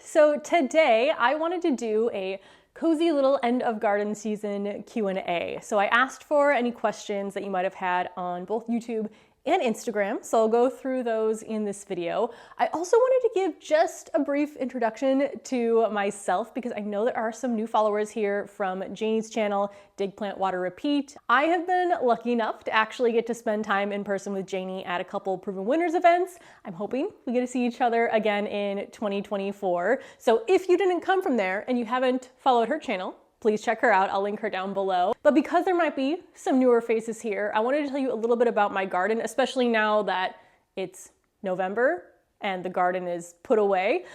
So today I wanted to do a cozy little end of garden season Q&A. So I asked for any questions that you might have had on both YouTube and Instagram, so I'll go through those in this video. I also wanted to give just a brief introduction to myself because I know there are some new followers here from Janey's channel, Dig Plant Water Repeat. I have been lucky enough to actually get to spend time in person with Janey at a couple Proven Winners events. I'm hoping we get to see each other again in 2024. So if you didn't come from there and you haven't followed her channel, please check her out. I'll link her down below. But because there might be some newer faces here, I wanted to tell you a little bit about my garden, especially now that it's November and the garden is put away.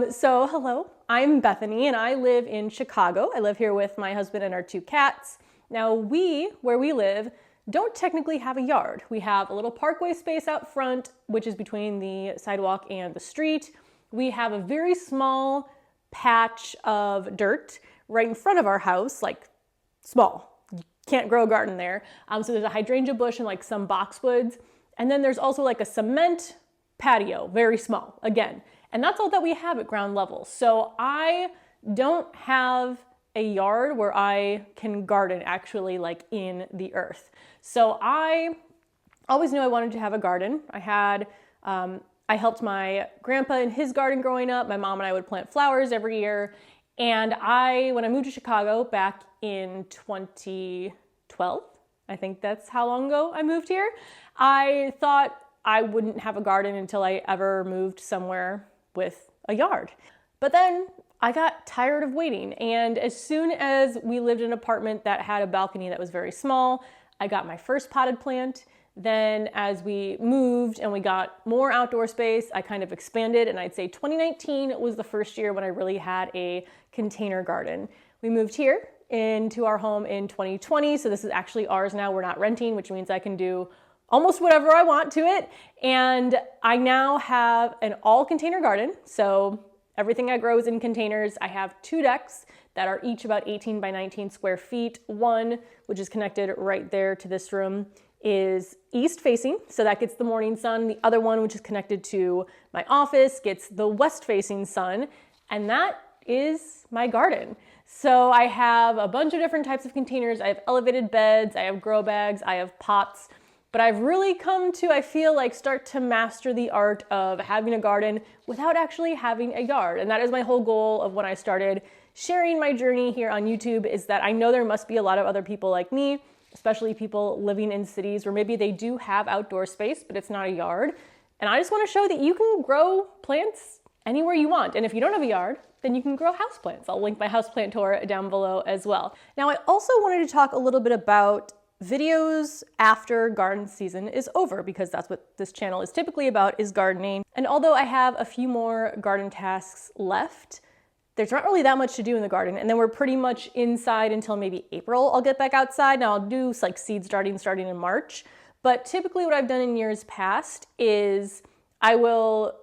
So hello, I'm Bethany and I live in Chicago. I live here with my husband and our 2 cats. Now where we live, don't technically have a yard. We have a little parkway space out front, which is between the sidewalk and the street. We have a very small patch of dirt right in front of our house, like small. You can't grow a garden there. So there's a hydrangea bush and like some boxwoods. And then there's also like a cement patio, very small again. And that's all that we have at ground level. So I don't have a yard where I can garden actually like in the earth. So I always knew I wanted to have a garden. I helped my grandpa in his garden growing up. My mom and I would plant flowers every year. And when I moved to Chicago back in 2012, I think that's how long ago I moved here, I thought I wouldn't have a garden until I ever moved somewhere with a yard. But then I got tired of waiting. And as soon as we lived in an apartment that had a balcony that was very small, I got my first potted plant. Then as we moved and we got more outdoor space, I kind of expanded, and I'd say 2019 was the first year when I really had a container garden. We moved here into our home in 2020, so this is actually ours now. We're not renting, which means I can do almost whatever I want to it. And I now have an all container garden, so everything I grow is in containers. I have 2 decks that are each about 18 by 19 square feet. One, which is connected right there to this room, is east facing, so that gets the morning sun. The other one, which is connected to my office, gets the west facing sun, and that is my garden. So I have a bunch of different types of containers. I have elevated beds, I have grow bags, I have pots, but I've really come to, I feel like, start to master the art of having a garden without actually having a yard. And that is my whole goal of when I started sharing my journey here on YouTube, is that I know there must be a lot of other people like me, especially people living in cities where maybe they do have outdoor space, but it's not a yard. And I just want to show that you can grow plants anywhere you want. And if you don't have a yard, then you can grow houseplants. I'll link my houseplant tour down below as well. Now, I also wanted to talk a little bit about videos after garden season is over, because that's what this channel is typically about, is gardening. And although I have a few more garden tasks left, there's not really that much to do in the garden, and then we're pretty much inside until maybe April. I'll get back outside. Now I'll do like seed starting in March, but typically what I've done in years past is I will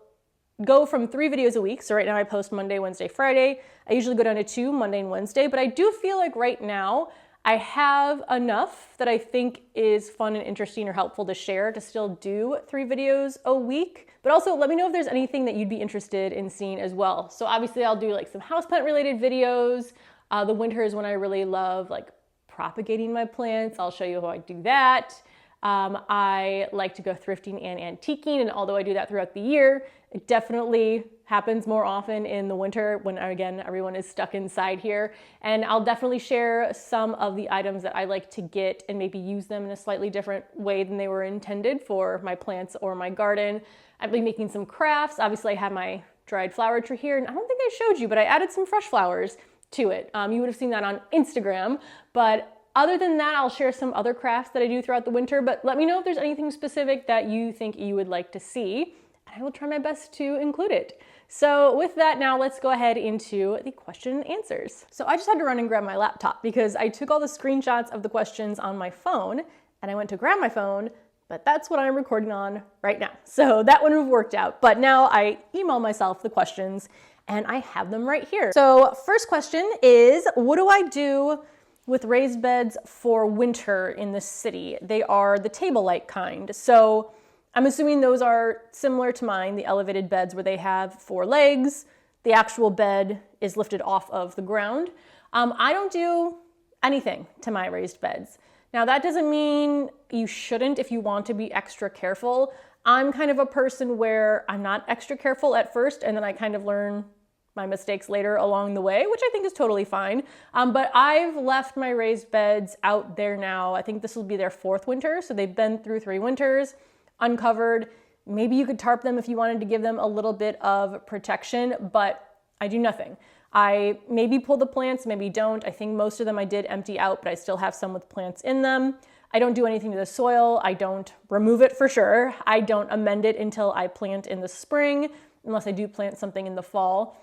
go from 3 videos a week. So right now I post Monday, Wednesday, Friday. I usually go down to 2, Monday and Wednesday, but I do feel like right now I have enough that I think is fun and interesting or helpful to share to still do 3 videos a week. But also let me know if there's anything that you'd be interested in seeing as well. So obviously I'll do like some houseplant related videos. The winter is when I really love like propagating my plants. I'll show you how I do that. I like to go thrifting and antiquing, and although I do that throughout the year, it definitely happens more often in the winter when, again, everyone is stuck inside here. And I'll definitely share some of the items that I like to get and maybe use them in a slightly different way than they were intended for my plants or my garden. I've been making some crafts. Obviously I have my dried flower tree here, and I don't think I showed you, but I added some fresh flowers to it. You would have seen that on Instagram, but other than that, I'll share some other crafts that I do throughout the winter, but let me know if there's anything specific that you think you would like to see, and I will try my best to include it. So with that, now let's go ahead into the question and answers. So I just had to run and grab my laptop because I took all the screenshots of the questions on my phone, and I went to grab my phone, but that's what I'm recording on right now. So that wouldn't have worked out, but now I email myself the questions and I have them right here. So first question is, what do I do with raised beds for winter in the city? They are the table light kind. So I'm assuming those are similar to mine, the elevated beds where they have 4 legs. the actual bed is lifted off of the ground. I don't do anything to my raised beds. Now that doesn't mean you shouldn't if you want to be extra careful. I'm kind of a person where I'm not extra careful at first and then I kind of learn my mistakes later along the way, which I think is totally fine. But I've left my raised beds out there now. I think this will be their 4th winter. So they've been through 3 winters, uncovered. Maybe you could tarp them if you wanted to give them a little bit of protection, but I do nothing. I maybe pull the plants, maybe don't. I think most of them I did empty out, but I still have some with plants in them. I don't do anything to the soil. I don't remove it for sure. I don't amend it until I plant in the spring, unless I do plant something in the fall.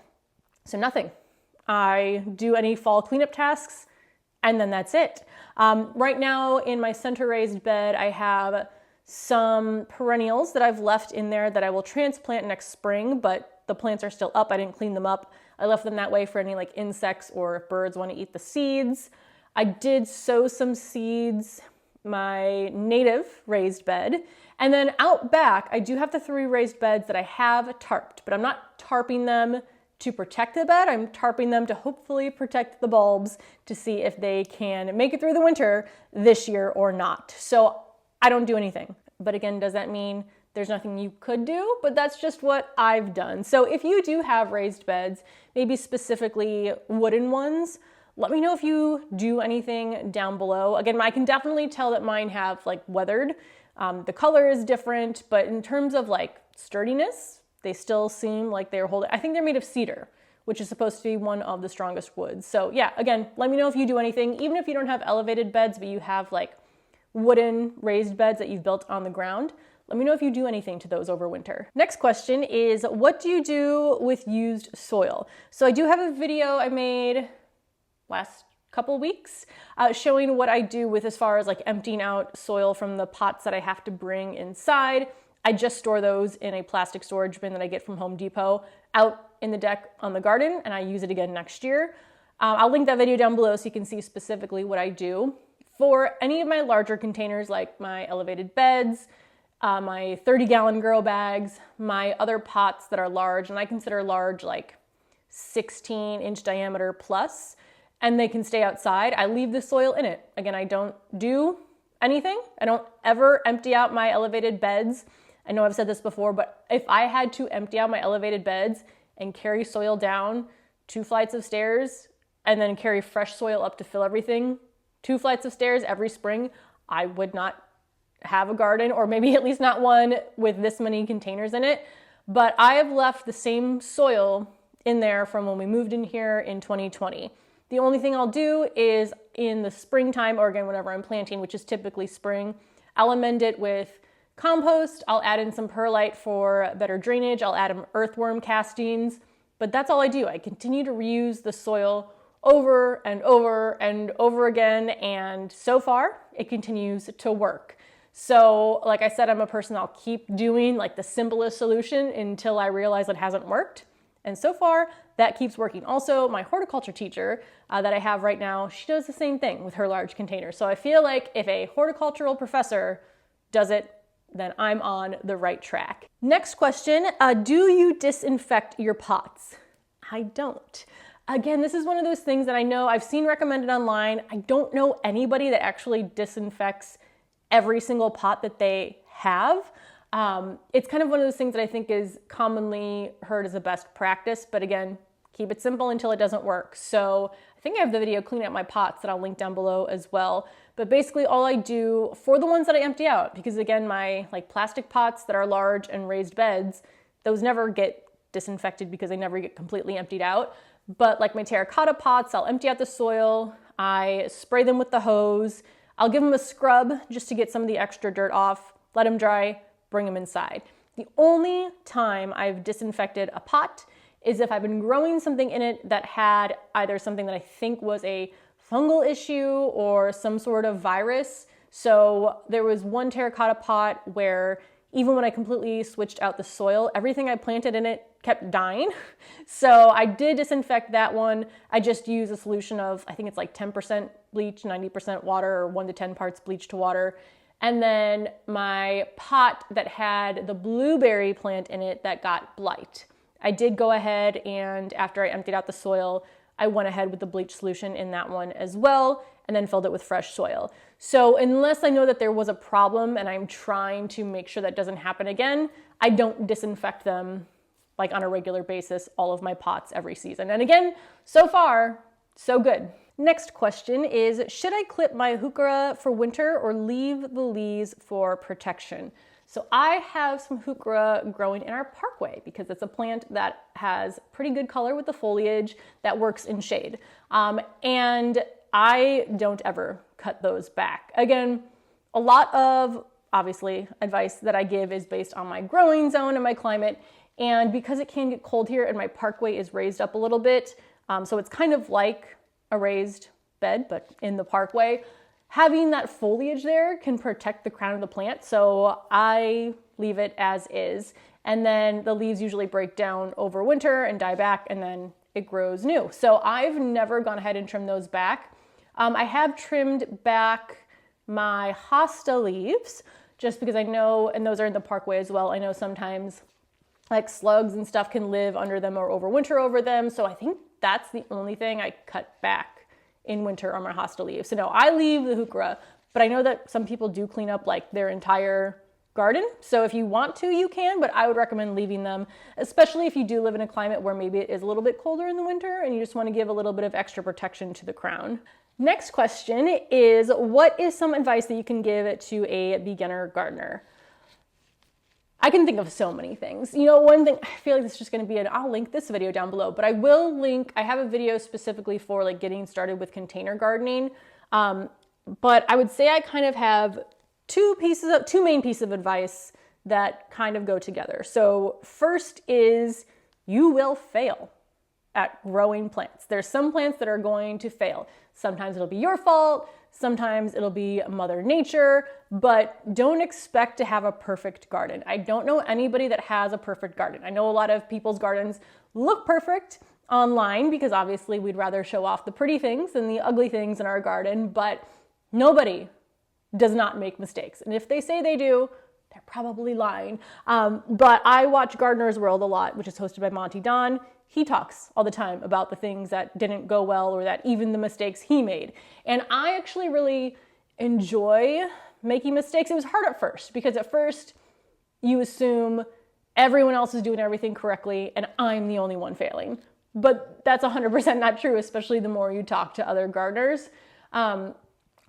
So nothing. I do any fall cleanup tasks, and then that's it. Right now in my center raised bed, I have some perennials that I've left in there that I will transplant next spring, but the plants are still up. I didn't clean them up. I left them that way for any like insects or if birds want to eat the seeds. I did sow some seeds, my native raised bed. And then out back, I do have the 3 raised beds that I have tarped, but I'm not tarping them to protect the bed. I'm tarping them to hopefully protect the bulbs to see if they can make it through the winter this year or not. So I don't do anything. But again, does that mean there's nothing you could do? But that's just what I've done. So if you do have raised beds, maybe specifically wooden ones, let me know if you do anything down below. Again, I can definitely tell that mine have like weathered. The color is different, but in terms of like sturdiness, they still seem like they're holding. I think they're made of cedar, which is supposed to be one of the strongest woods. So yeah, again, let me know if you do anything, even if you don't have elevated beds, but you have like wooden raised beds that you've built on the ground. Let me know if you do anything to those over winter. Next question is, what do you do with used soil? So I do have a video I made last couple weeks showing what I do with as far as like emptying out soil from the pots that I have to bring inside. I just store those in a plastic storage bin that I get from Home Depot out in the deck on the garden, and I use it again next year. I'll link that video down below so you can see specifically what I do. For any of my larger containers, like my elevated beds, my 30-gallon grow bags, my other pots that are large, and I consider large like 16-inch diameter plus, and they can stay outside, I leave the soil in it. Again, I don't do anything. I don't ever empty out my elevated beds. I know I've said this before, but if I had to empty out my elevated beds and carry soil down 2 flights of stairs and then carry fresh soil up to fill everything, 2 flights of stairs every spring, I would not have a garden, or maybe at least not one with this many containers in it. But I have left the same soil in there from when we moved in here in 2020. The only thing I'll do is in the springtime, or again, whenever I'm planting, which is typically spring, I'll amend it with compost. I'll add in some perlite for better drainage. I'll add in earthworm castings, but that's all I do. I continue to reuse the soil over and over and over again, and so far it continues to work. So like I said, I'm a person, I'll keep doing like the simplest solution until I realize it hasn't worked. And so far that keeps working. Also, my horticulture teacher that I have right now, she does the same thing with her large containers. So I feel like if a horticultural professor does it, then I'm on the right track. Next question, do you disinfect your pots? I don't. Again, this is one of those things that I know I've seen recommended online. I don't know anybody that actually disinfects every single pot that they have. It's kind of one of those things that I think is commonly heard as a best practice, but again, keep it simple until it doesn't work. So I think I have the video cleaning up my pots that I'll link down below as well. But basically all I do for the ones that I empty out, because again, my like plastic pots that are large and raised beds, those never get disinfected because they never get completely emptied out. But like my terracotta pots, I'll empty out the soil, I spray them with the hose, I'll give them a scrub just to get some of the extra dirt off, let them dry, bring them inside. The only time I've disinfected a pot is if I've been growing something in it that had either something that I think was a fungal issue or some sort of virus. So there was one terracotta pot where even when I completely switched out the soil, everything I planted in it kept dying. So I did disinfect that one. I just use a solution of, I think it's like 10% bleach, 90% water, or 1 to 10 parts bleach to water. And then my pot that had the blueberry plant in it that got blight, I did go ahead and after I emptied out the soil, I went ahead with the bleach solution in that one as well, and then filled it with fresh soil. So unless I know that there was a problem and I'm trying to make sure that doesn't happen again, I don't disinfect them like on a regular basis, all of my pots every season. And again, so far, so good. Next question is, should I clip my heuchera for winter or leave the leaves for protection? So I have some heuchera growing in our parkway because it's a plant that has pretty good color with the foliage that works in shade. And I don't ever cut those back. Again, a lot of, obviously, advice that I give is based on my growing zone and my climate. And because it can get cold here and my parkway is raised up a little bit, so it's kind of like a raised bed, but in the parkway, having that foliage there can protect the crown of the plant. So I leave it as is. And then the leaves usually break down over winter and die back, and then it grows new. So I've never gone ahead and trimmed those back. I have trimmed back my hosta leaves just because I know, and those are in the parkway as well, I know sometimes like slugs and stuff can live under them or overwinter over them. So I think that's the only thing I cut back in winter on my hosta leaves. So no, I leave the heuchera, but I know that some people do clean up like their entire garden. So if you want to, you can, but I would recommend leaving them, especially if you do live in a climate where maybe it is a little bit colder in the winter and you just want to give a little bit of extra protection to the crown. Next question is, what is some advice that you can give to a beginner gardener? I can think of so many things. You know, one thing, I feel like this is just going to be I'll link this video down below, but I will link, I have a video specifically for like getting started with container gardening. But I would say I kind of have two main pieces of advice that kind of go together. So first is you will fail at growing plants. There's some plants that are going to fail. Sometimes it'll be your fault. Sometimes it'll be Mother Nature, but don't expect to have a perfect garden. I don't know anybody that has a perfect garden. I know a lot of people's gardens look perfect online because obviously we'd rather show off the pretty things than the ugly things in our garden, but nobody does not make mistakes. And if they say they do, they're probably lying. But I watch Gardener's World a lot, which is hosted by Monty Don. He talks all the time about the things that didn't go well or that even the mistakes he made. And I actually really enjoy making mistakes. It was hard at first because at first you assume everyone else is doing everything correctly and I'm the only one failing. But that's 100% not true, especially the more you talk to other gardeners. But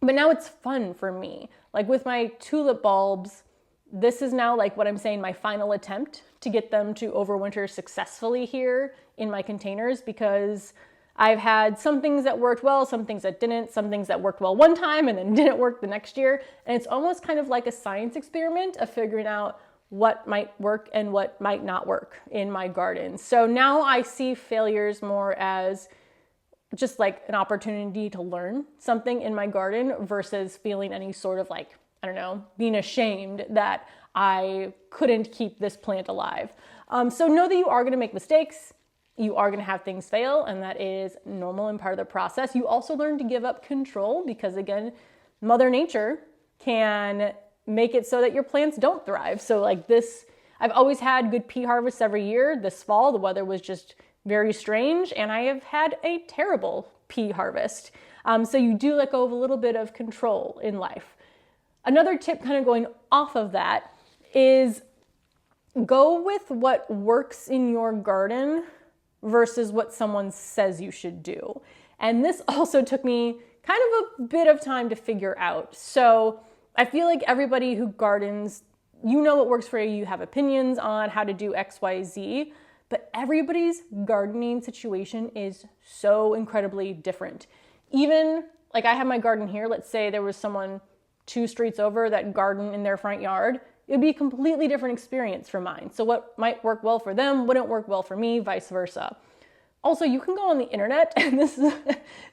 now it's fun for me. Like with my tulip bulbs, this is now like what I'm saying, my final attempt to get them to overwinter successfully here in my containers, because I've had some things that worked well, some things that didn't, some things that worked well one time and then didn't work the next year. And it's almost kind of like a science experiment of figuring out what might work and what might not work in my garden. So now I see failures more as just like an opportunity to learn something in my garden versus feeling any sort of like, I don't know, being ashamed that I couldn't keep this plant alive. So know that you are going to make mistakes. You are going to have things fail, and that is normal and part of the process. You also learn to give up control because, again, Mother Nature can make it so that your plants don't thrive. So like this, I've always had good pea harvests every year. This fall, the weather was just very strange, and I have had a terrible pea harvest. So you do let go of a little bit of control in life. Another tip kind of going off of that is go with what works in your garden versus what someone says you should do. And this also took me kind of a bit of time to figure out. So I feel like everybody who gardens, you know what works for you, you have opinions on how to do X, Y, Z, but everybody's gardening situation is so incredibly different. Even like I have my garden here, let's say there was someone 2 streets over that garden in their front yard, it would be a completely different experience from mine. So what might work well for them wouldn't work well for me, vice versa. Also, you can go on the internet, and this is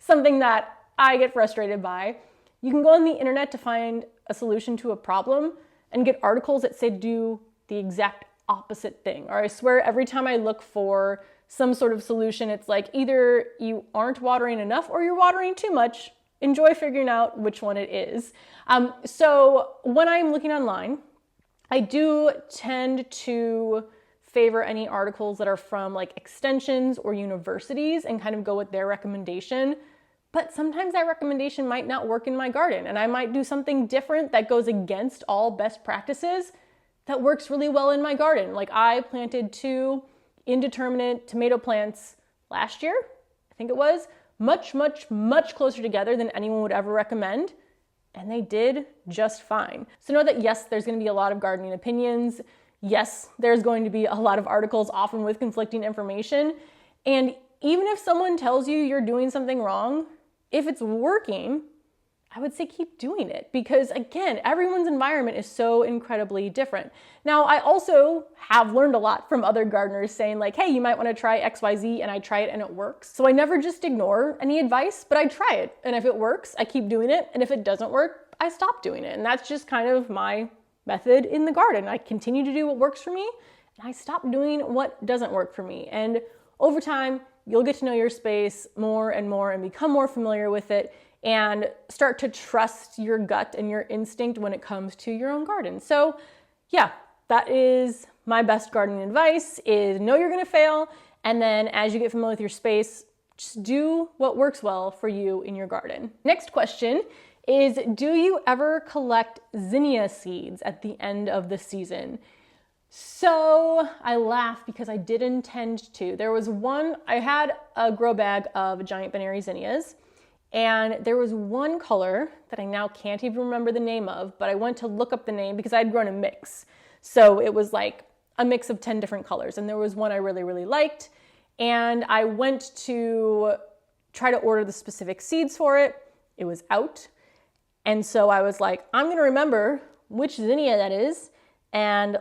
something that I get frustrated by. You can go on the internet to find a solution to a problem and get articles that say do the exact opposite thing. Or I swear every time I look for some sort of solution, it's like either you aren't watering enough or you're watering too much. Enjoy figuring out which one it is. So when I'm looking online, I do tend to favor any articles that are from like extensions or universities and kind of go with their recommendation. But sometimes that recommendation might not work in my garden, and I might do something different that goes against all best practices that works really well in my garden. Like I planted 2 indeterminate tomato plants last year, I think it was, much, much, much closer together than anyone would ever recommend, and they did just fine. So know that yes, there's gonna be a lot of gardening opinions. Yes, there's going to be a lot of articles, often with conflicting information. And even if someone tells you you're doing something wrong, if it's working, I would say keep doing it, because again, everyone's environment is so incredibly different. Now, I also have learned a lot from other gardeners saying like, hey, you might want to try XYZ, and I try it and it works. So I never just ignore any advice, but I try it. And if it works, I keep doing it. And if it doesn't work, I stop doing it. And that's just kind of my method in the garden. I continue to do what works for me, and I stop doing what doesn't work for me. And over time, you'll get to know your space more and more and become more familiar with it and start to trust your gut and your instinct when it comes to your own garden. So yeah, that is my best gardening advice, is know you're gonna fail, and then as you get familiar with your space, just do what works well for you in your garden. Next question is, do you ever collect zinnia seeds at the end of the season? So I laugh because I did intend to. There was one, I had a grow bag of giant Benary zinnias, and there was one color that I now can't even remember the name of, but I went to look up the name because I had grown a mix. So it was like a mix of 10 different colors, and there was one I really, really liked, and I went to try to order the specific seeds for it. It was out, and so I was like, I'm gonna remember which zinnia that is, and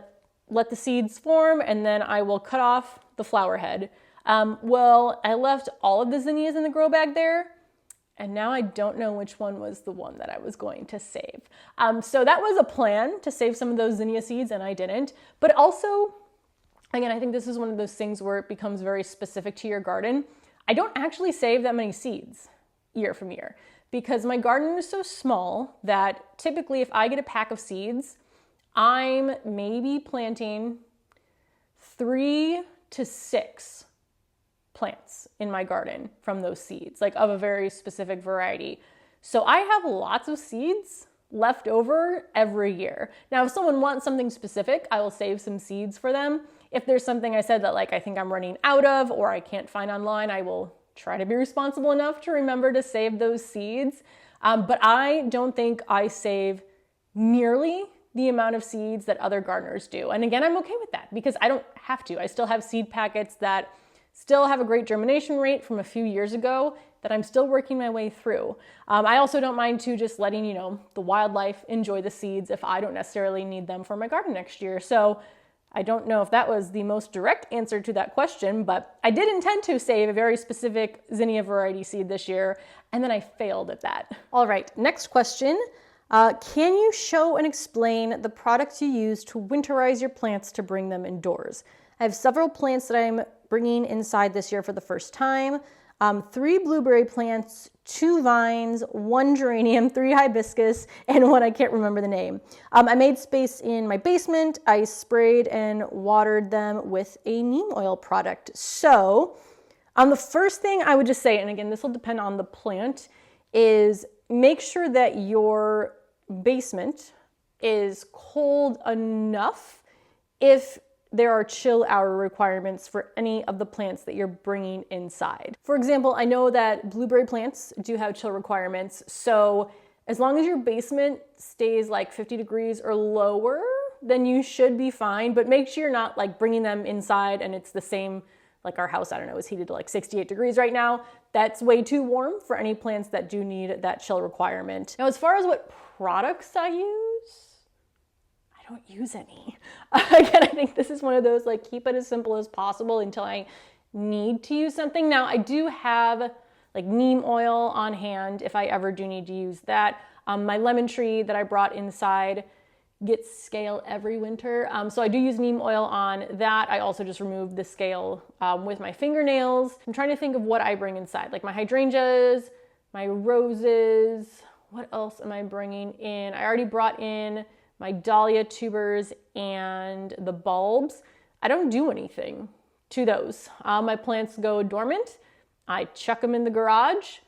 let the seeds form, and then I will cut off the flower head. Well, I left all of the zinnias in the grow bag there, and now I don't know which one was the one that I was going to save. So that was a plan to save some of those zinnia seeds, and I didn't. But also, again, I think this is one of those things where it becomes very specific to your garden. I don't actually save that many seeds year from year, because my garden is so small that typically if I get a pack of seeds, I'm maybe planting 3 to 6 plants in my garden from those seeds, like of a very specific variety. So I have lots of seeds left over every year. Now, if someone wants something specific, I will save some seeds for them. If there's something I said that like I think I'm running out of or I can't find online, I will try to be responsible enough to remember to save those seeds. But I don't think I save nearly the amount of seeds that other gardeners do. And again, I'm okay with that because I don't have to. I still have seed packets that still have a great germination rate from a few years ago that I'm still working my way through. I also don't mind too just letting, the wildlife enjoy the seeds if I don't necessarily need them for my garden next year. So I don't know if that was the most direct answer to that question, but I did intend to save a very specific zinnia variety seed this year, and then I failed at that. All right, next question. Can you show and explain the products you use to winterize your plants to bring them indoors? I have several plants that I'm bringing inside this year for the first time. 3 blueberry plants, 2 vines, 1 geranium, 3 hibiscus, and 1 I can't remember the name. I made space in my basement. I sprayed and watered them with a neem oil product. So the first thing I would just say, and again, this will depend on the plant, is make sure that your basement is cold enough if there are chill hour requirements for any of the plants that you're bringing inside. For example, I know that blueberry plants do have chill requirements, so as long as your basement stays like 50 degrees or lower, then you should be fine, but make sure you're not like bringing them inside and it's the same, like our house, I don't know, is heated to like 68 degrees right now. That's way too warm for any plants that do need that chill requirement. Now, as far as what products I use, I don't use any. Again, I think this is one of those, like, keep it as simple as possible until I need to use something. Now, I do have like neem oil on hand if I ever do need to use that. My lemon tree that I brought inside gets scale every winter. So I do use neem oil on that. I also just removed the scale with my fingernails. I'm trying to think of what I bring inside, like my hydrangeas, my roses. What else am I bringing in? I already brought in my dahlia tubers and the bulbs. I don't do anything to those. My plants go dormant. I chuck them in the garage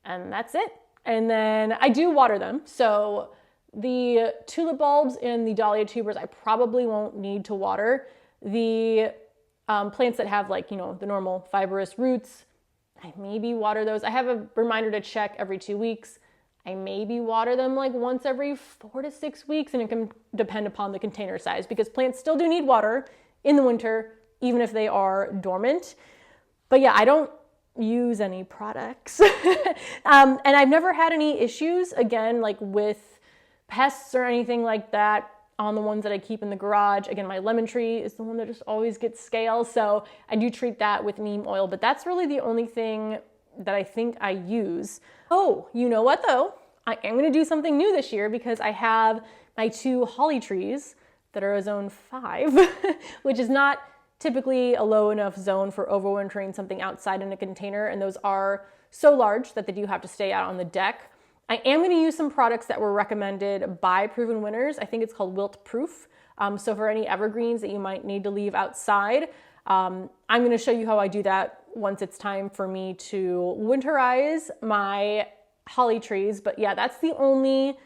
and that's it. And then I do water them. So the tulip bulbs and the dahlia tubers, I probably won't need to water. The plants that have like, you know, the normal fibrous roots, I maybe water those. I have a reminder to check every 2 weeks. I maybe water them like once every 4 to 6 weeks, and it can depend upon the container size because plants still do need water in the winter, even if they are dormant. But yeah, I don't use any products. And I've never had any issues, again, like with pests or anything like that on the ones that I keep in the garage. Again, my lemon tree is the one that just always gets scale, so I do treat that with neem oil, but that's really the only thing that I think I use. Oh, you know what though? I am gonna do something new this year because I have my 2 holly trees that are a zone 5, which is not typically a low enough zone for overwintering something outside in a container, and those are so large that they do have to stay out on the deck. I am going to use some products that were recommended by Proven Winners. I think it's called Wilt Proof. So for any evergreens that you might need to leave outside, I'm going to show you how I do that once it's time for me to winterize my holly trees. But yeah, that's the only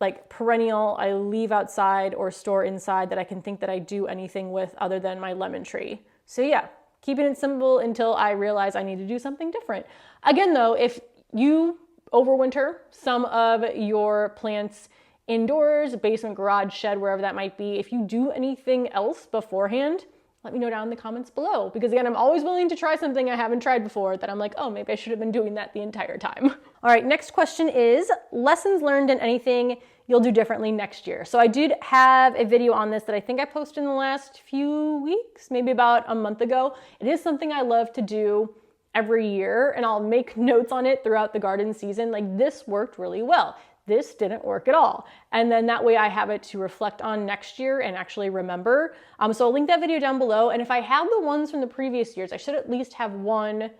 like perennial I leave outside or store inside that I can think that I do anything with other than my lemon tree. So yeah, keeping it simple until I realize I need to do something different. Again though, if you overwinter some of your plants indoors, basement, garage, shed, wherever that might be, if you do anything else beforehand, let me know down in the comments below. Because again, I'm always willing to try something I haven't tried before that I'm like, oh, maybe I should have been doing that the entire time. All right, next question is lessons learned and anything you'll do differently next year. So I did have a video on this that I think I posted in the last few weeks, maybe about a month ago. It is something I love to do every year, and I'll make notes on it throughout the garden season. Like, this worked really well. This didn't work at all. And then that way I have it to reflect on next year and actually remember. So I'll link that video down below. And if I have the ones from the previous years, I should at least have one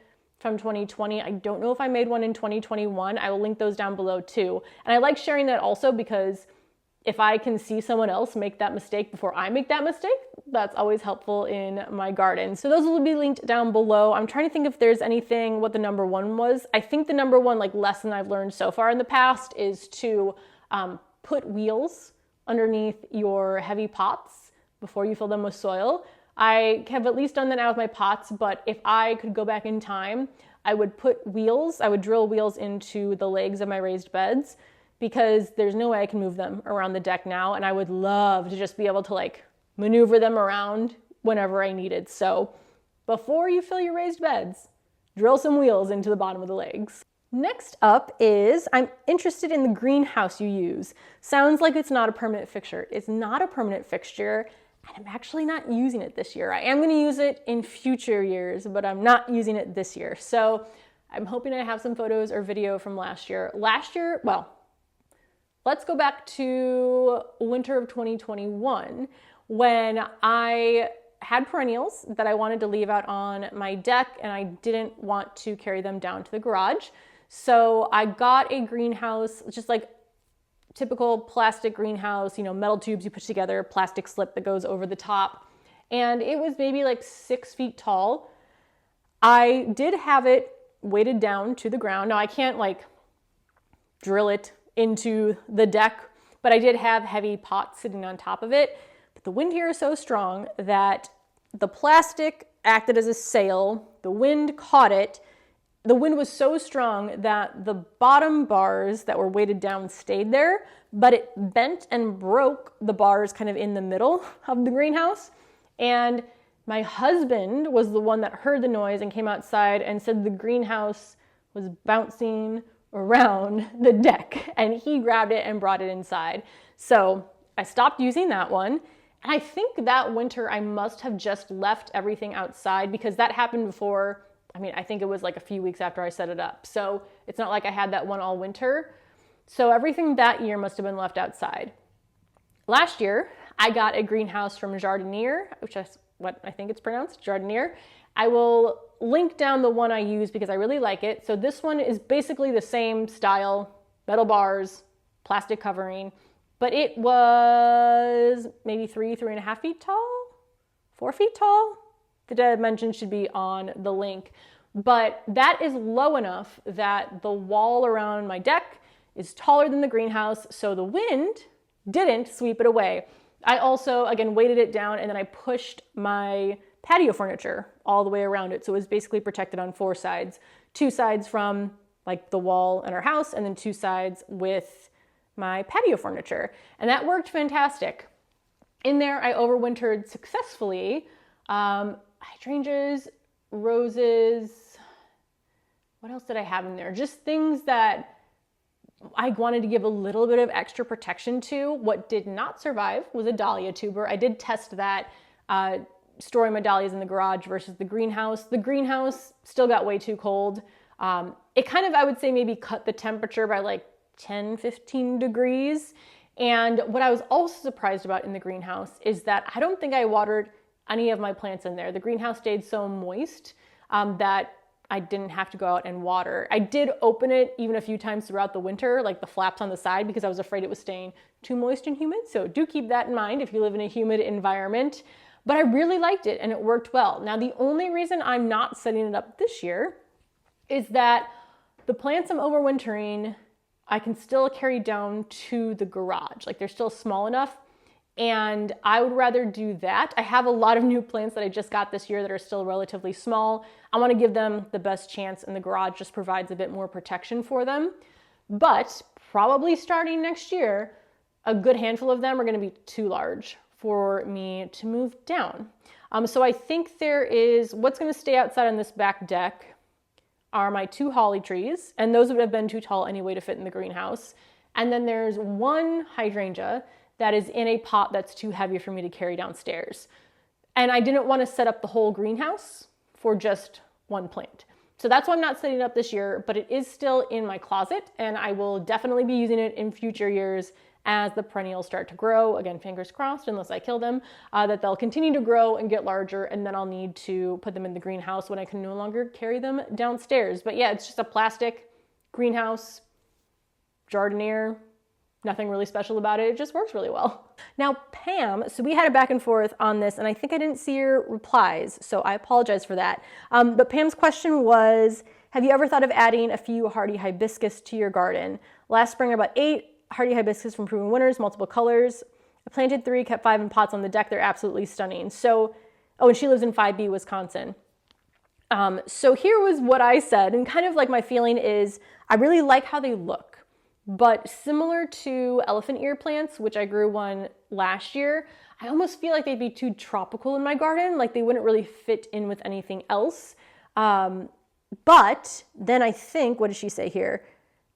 from 2020. I don't know if I made one in 2021. I will link those down below too. And I like sharing that also because if I can see someone else make that mistake before I make that mistake, that's always helpful in my garden. So those will be linked down below. I'm trying to think if there's anything, what the number 1 was. I think the number 1 like lesson I've learned so far in the past is to put wheels underneath your heavy pots before you fill them with soil. I have at least done that now with my pots, but if I could go back in time, I would put wheels, I would drill wheels into the legs of my raised beds, because there's no way I can move them around the deck now. And I would love to just be able to like maneuver them around whenever I needed. So before you fill your raised beds, drill some wheels into the bottom of the legs. Next up is, I'm interested in the greenhouse you use. Sounds like it's not a permanent fixture. It's not a permanent fixture, and I'm actually not using it this year. I am gonna use it in future years, but I'm not using it this year. So I'm hoping I have some photos or video from last year. Last year, well, let's go back to winter of 2021 when I had perennials that I wanted to leave out on my deck and I didn't want to carry them down to the garage. So I got a greenhouse, just like typical plastic greenhouse, you know, metal tubes you put together, plastic slip that goes over the top. And it was maybe like 6 feet tall. I did have it weighted down to the ground. Now I can't like drill it into the deck, but I did have heavy pots sitting on top of it. But the wind here is so strong that the plastic acted as a sail. The wind caught it. The wind was so strong that the bottom bars that were weighted down stayed there, but it bent and broke the bars kind of in the middle of the greenhouse. And my husband was the one that heard the noise and came outside and said the greenhouse was bouncing around the deck, and he grabbed it and brought it inside. So I stopped using that one. And I think that winter I must have just left everything outside because that happened before. I mean, I think it was like a few weeks after I set it up. So it's not like I had that one all winter. So everything that year must have been left outside. Last year, I got a greenhouse from Jardinier, which is what I think it's pronounced, Jardinier. I will link down the one I use because I really like it. So this one is basically the same style, metal bars, plastic covering, but it was maybe 3.5 feet tall, 4 feet tall. The dimensions should be on the link, but that is low enough that the wall around my deck is taller than the greenhouse, so the wind didn't sweep it away. I also, again, weighted it down, and then I pushed my patio furniture all the way around it, so it was basically protected on 4 sides. 2 sides from like the wall in our house, and then 2 sides with my patio furniture, and that worked fantastic. In there, I overwintered successfully. Hydrangeas, roses, what else did I have in there? Just things that I wanted to give a little bit of extra protection to. What did not survive was a dahlia tuber. I did test that, storing my dahlias in the garage versus the greenhouse. The greenhouse still got way too cold. It kind of, I would say, maybe cut the temperature by like 10, 15 degrees. And what I was also surprised about in the greenhouse is that I don't think I watered any of my plants in there. The greenhouse stayed so moist that I didn't have to go out and water. I did open it even a few times throughout the winter, like the flaps on the side, because I was afraid it was staying too moist and humid. So do keep that in mind if you live in a humid environment. But I really liked it and it worked well. Now, the only reason I'm not setting it up this year is that the plants I'm overwintering, I can still carry down to the garage. Like they're still small enough, and I would rather do that. I have a lot of new plants that I just got this year that are still relatively small. I want to give them the best chance, and the garage just provides a bit more protection for them. But probably starting next year, a good handful of them are going to be too large for me to move down. So I think there is, what's going to stay outside on this back deck are my 2 holly trees, and those would have been too tall anyway to fit in the greenhouse. And then there's 1 hydrangea that is in a pot that's too heavy for me to carry downstairs. And I didn't want to set up the whole greenhouse for just 1 plant. So that's why I'm not setting it up this year, but it is still in my closet, and I will definitely be using it in future years as the perennials start to grow. Again, fingers crossed, unless I kill them, that they'll continue to grow and get larger, and then I'll need to put them in the greenhouse when I can no longer carry them downstairs. But yeah, it's just a plastic greenhouse, jardiniere, nothing really special about it. It just works really well. Now, Pam, so we had a back and forth on this, and I think I didn't see your replies, so I apologize for that. But Pam's question was, have you ever thought of adding a few hardy hibiscus to your garden? Last spring, about 8 hardy hibiscus from Proven Winners, multiple colors. I planted 3, kept 5 in pots on the deck. They're absolutely stunning. So, oh, and she lives in 5B, Wisconsin. So here was what I said, and kind of like my feeling is, I really like how they look. But similar to elephant ear plants, which I grew one last year, I almost feel like they'd be too tropical in my garden. Like they wouldn't really fit in with anything else. But then I think, what does she say here?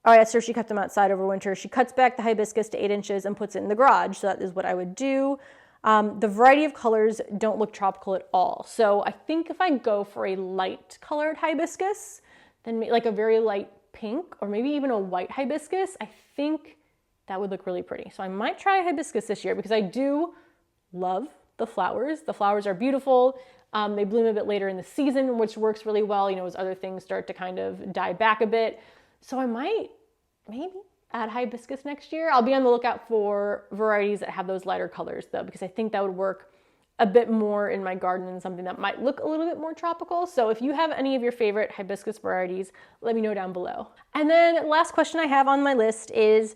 All right, so she kept them outside over winter. She cuts back the hibiscus to 8 inches and puts it in the garage. So that is what I would do. The variety of colors don't look tropical at all. So I think if I go for a light colored hibiscus, then like a very light pink or maybe even a white hibiscus, I think that would look really pretty. So I might try a hibiscus this year because I do love the flowers. The flowers are beautiful. They bloom a bit later in the season, which works really well, you know, as other things start to kind of die back a bit. So I might maybe add hibiscus next year. I'll be on the lookout for varieties that have those lighter colors though, because I think that would work a bit more in my garden and something that might look a little bit more tropical. So if you have any of your favorite hibiscus varieties, let me know down below. And then last question I have on my list is,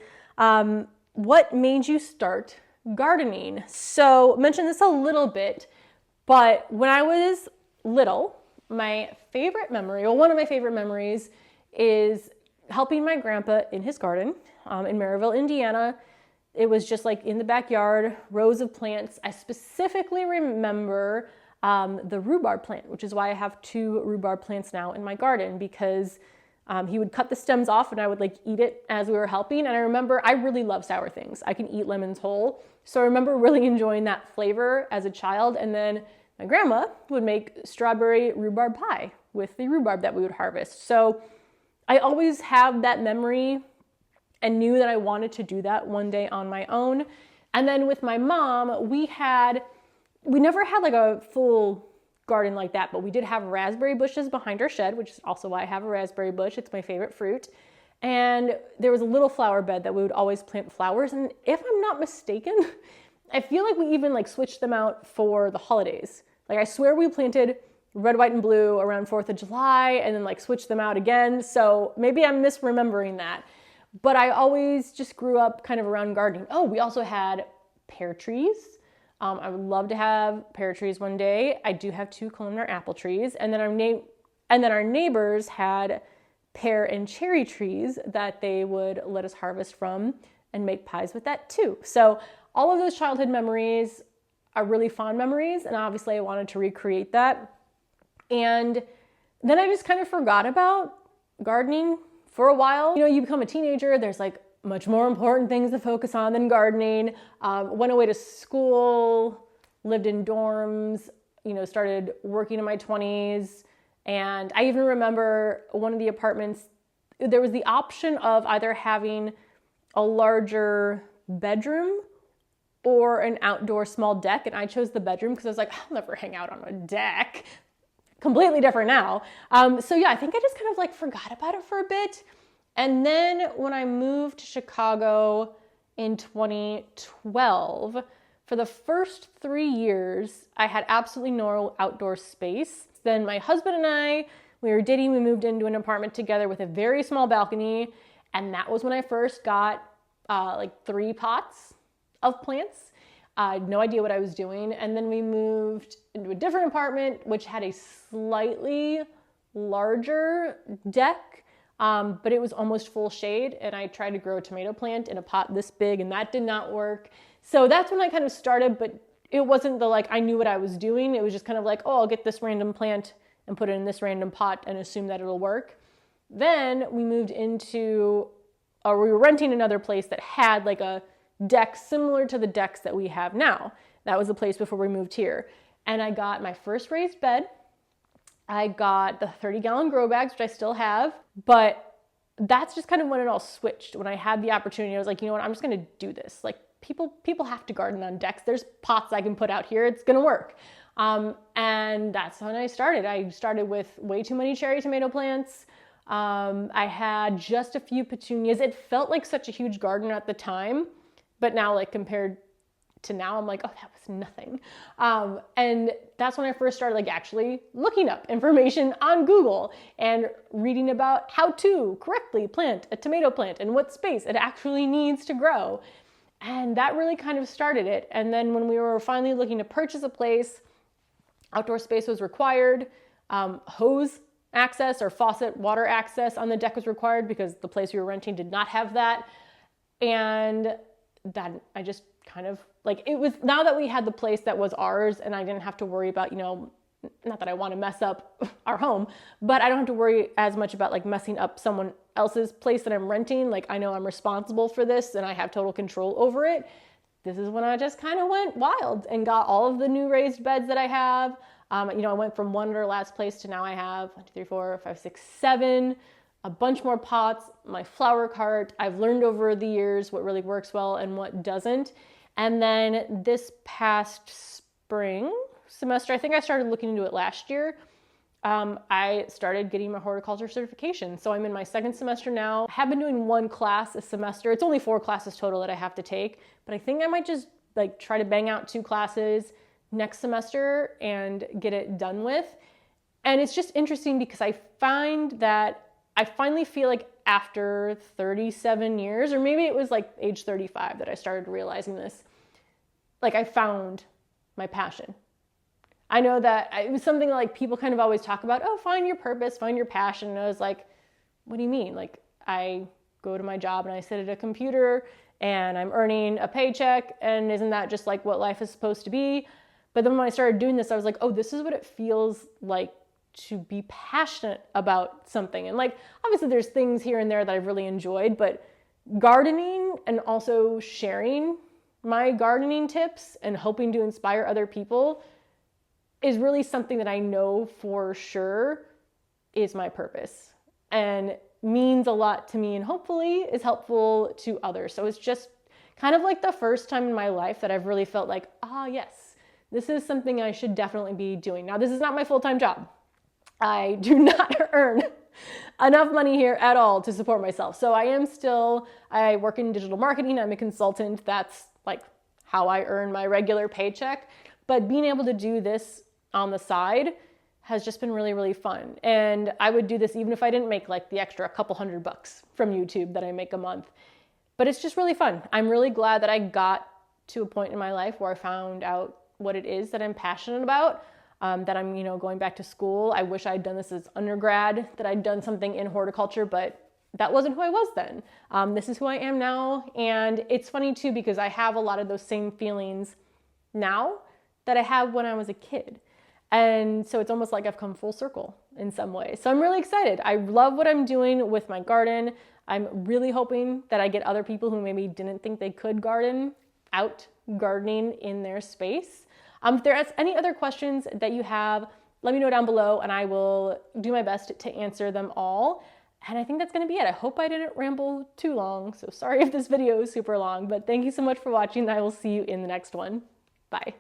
what made you start gardening? So I mentioned this a little bit, but when I was little, my favorite memory, or one of my favorite memories, is helping my grandpa in his garden in Maryville, Indiana. It was just like in the backyard, rows of plants. I specifically remember the rhubarb plant, which is why I have 2 rhubarb plants now in my garden, because he would cut the stems off and I would like eat it as we were helping. And I remember I really love sour things. I can eat lemons whole. So I remember really enjoying that flavor as a child. And then my grandma would make strawberry rhubarb pie with the rhubarb that we would harvest. So I always have that memory and knew that I wanted to do that one day on my own. And then with my mom, we never had like a full garden like that, but we did have raspberry bushes behind our shed, which is also why I have a raspberry bush. It's my favorite fruit. And there was a little flower bed that we would always plant flowers. And if I'm not mistaken, I feel like we even like switched them out for the holidays. Like I swear we planted red, white, and blue around 4th of July and then like switched them out again. So maybe I'm misremembering that. But I always just grew up kind of around gardening. Oh, we also had pear trees. I would love to have pear trees one day. I do have 2 columnar apple trees. And then our neighbors had pear and cherry trees that they would let us harvest from and make pies with that too. So all of those childhood memories are really fond memories. And obviously I wanted to recreate that. And then I just kind of forgot about gardening for a while. You know, you become a teenager, there's like much more important things to focus on than gardening. Went away to school, lived in dorms, you know, started working in my 20s. And I even remember one of the apartments, there was the option of either having a larger bedroom or an outdoor small deck. And I chose the bedroom because I was like, I'll never hang out on a deck. Completely different now. So yeah, I think I just kind of like forgot about it for a bit. And then when I moved to Chicago in 2012, for the first 3 years, I had absolutely no outdoor space. Then my husband and I, we were dating, we moved into an apartment together with a very small balcony. And that was when I first got like 3 pots of plants. I had no idea what I was doing. And then we moved into a different apartment, which had a slightly larger deck, but it was almost full shade. And I tried to grow a tomato plant in a pot this big, and that did not work. So that's when I kind of started, but it wasn't the like I knew what I was doing. It was just kind of like, oh, I'll get this random plant and put it in this random pot and assume that it'll work. Then we moved into, or we were renting another place that had like a deck similar to the decks that we have now. That was the place before we moved here. And I got my first raised bed. I got the 30-gallon grow bags, which I still have, but that's just kind of when it all switched. When I had the opportunity, I was like, you know what, I'm just going to do this. Like people have to garden on decks. There's pots I can put out here. It's going to work. And that's when I started. I started with way too many cherry tomato plants. I had just a few petunias. It felt like such a huge garden at the time. But now, like compared to now, I'm like, oh, that was nothing. And that's when I first started like actually looking up information on Google and reading about how to correctly plant a tomato plant and what space it actually needs to grow. And that really kind of started it. And then when we were finally looking to purchase a place, outdoor space was required. Hose access or faucet water access on the deck was required because the place we were renting did not have that. And that I just kind of like, it was now that we had the place that was ours and I didn't have to worry about, you know, not that I want to mess up our home, but I don't have to worry as much about like messing up someone else's place that I'm renting. Like I know I'm responsible for this and I have total control over it. This is when I just kind of went wild and got all of the new raised beds that I have. You know, I went from one at our last place to now I have 1, 2, 3, 4, 5, 6, 7, a bunch more pots, my flower cart. I've learned over the years what really works well and what doesn't. And then this past spring semester, I think I started looking into it last year. I started getting my horticulture certification. So I'm in my 2nd semester now. I have been doing 1 class a semester. It's only 4 classes total that I have to take, but I think I might just like try to bang out 2 classes next semester and get it done with. And it's just interesting because I find that I finally feel like after 37 years, or maybe it was like age 35 that I started realizing this, like I found my passion. I know that it was something like people kind of always talk about, oh, find your purpose, find your passion. And I was like, what do you mean? Like I go to my job and I sit at a computer and I'm earning a paycheck. And isn't that just like what life is supposed to be? But then when I started doing this, I was like, oh, this is what it feels like to be passionate about something. And like, obviously there's things here and there that I've really enjoyed, but gardening and also sharing my gardening tips and hoping to inspire other people is really something that I know for sure is my purpose and means a lot to me and hopefully is helpful to others. So it's just kind of like the first time in my life that I've really felt like, yes, this is something I should definitely be doing. Now, this is not my full-time job. I do not earn enough money here at all to support myself. So I work in digital marketing. I'm a consultant. That's like how I earn my regular paycheck. But being able to do this on the side has just been really, really fun. And I would do this even if I didn't make like the extra couple $100 from YouTube that I make a month. But it's just really fun. I'm really glad that I got to a point in my life where I found out what it is that I'm passionate about, that I'm, going back to school. I wish I'd done this as undergrad, that I'd done something in horticulture, but that wasn't who I was then. This is who I am now. And it's funny too, because I have a lot of those same feelings now that I had when I was a kid. And so it's almost like I've come full circle in some way. So I'm really excited. I love what I'm doing with my garden. I'm really hoping that I get other people who maybe didn't think they could garden out gardening in their space. If there's any other questions that you have, let me know down below and I will do my best to answer them all. And I think that's going to be it. I hope I didn't ramble too long. So sorry if this video is super long, but thank you so much for watching. I will see you in the next one. Bye.